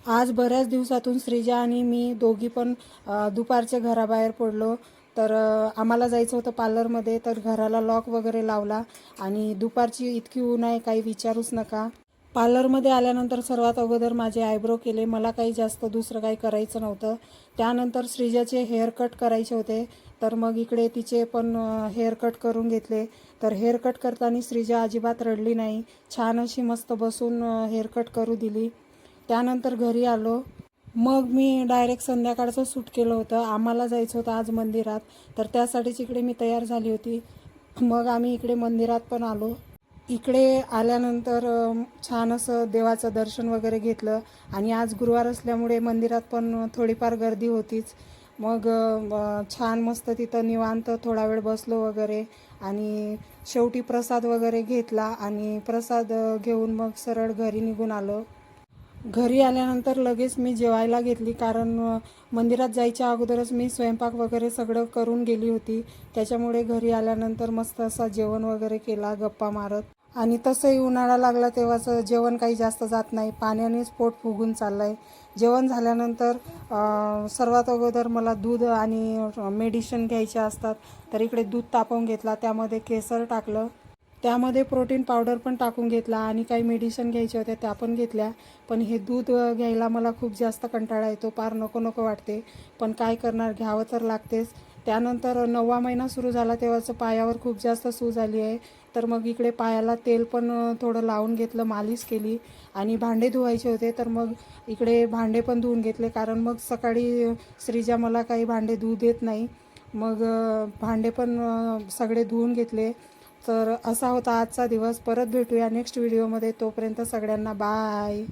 आज बऱ्याच दिवसातून श्रीजा आणि मी दोघी पण दुपारचे घराबाहेर पडलो. तर आम्हाला जायचं होतं पार्लरमध्ये, तर घराला लॉक वगैरे लावला आणि दुपारची इतकी ऊन आहे काही विचारूच नका. पार्लरमध्ये आल्यानंतर सर्वात अगोदर माझे आयब्रो केले. मला काही जास्त दुसरं काही करायचं नव्हतं. त्यानंतर श्रीजाचे हेअर कट करायचे होते, तर मग इकडे तिचे पण हेअर कट करून घेतले. तर हेअर कट करताना श्रीजा अजिबात रडली नाही, छान अशी मस्त बसून हेअर कट करू दिली. त्यानंतर घरी आलो. मग मी डायरेक्ट संध्याकाळचं शूट केलं होतं. आम्हाला जायचं होतं आज मंदिरात, तर त्यासाठीच इकडे मी तयार झाली होती. मग आम्ही इकडे मंदिरात पण आलो. इकडे आल्यानंतर छान असं देवाचं दर्शन वगैरे घेतलं आणि आज गुरुवार असल्यामुळे मंदिरात पण थोडीफार गर्दी होतीच. मग छान मस्त तिथं निवांत थोडा वेळ बसलो वगैरे आणि शेवटी प्रसाद वगैरे घेतला आणि प्रसाद घेऊन मग सरळ घरी निघून आलो. घरी आल्यानंतर लगेच मी जेवायला घेतली, कारण मंदिरात जायच्या अगोदरच मी स्वयंपाक वगैरे सगळं करून गेली होती. त्याच्यामुळे घरी आल्यानंतर मस्त असा जेवण वगैरे केला गप्पा मारत. आणि तसंही उन्हाळा लागला तेव्हाचं जेवण काही जास्त जात नाही, पाण्यानेच पोट फुगून चाललं आहे. जेवण झाल्यानंतर सर्वात अगोदर मला दूध आणि मेडिसिन घ्यायचे असतात, तर इकडे दूध तापवून घेतला, त्यामध्ये केसर टाकलं, त्यामध्ये प्रोटीन पावडर पण टाकून घेतला आणि काही मेडिसिन घ्यायच्या होत्या त्या पण घेतल्या. पण हे दूध घ्यायला मला खूप जास्त कंटाळा येतो, फार नको नको वाटते, पण काय करणार, घ्यावं तर लागतेच. त्यानंतर 9वा महिना सुरू झाला तेव्हाचं पायावर खूप जास्त सूज आली आहे, तर मग इकडे पायाला तेल पण थोडं लावून घेतलं, मालिश केली आणि भांडे धुवायचे होते, तर मग इकडे भांडे पण धुवून घेतले, कारण मग सकाळी श्रीजा मला काही भांडे धुवू देत नाही. मग भांडे पण सगळे धुवून घेतले. तर असा होता आजचा दिवस. परत भेटूया नेक्स्ट व्हिडिओमध्ये. तोपर्यंत सगळ्यांना बाय.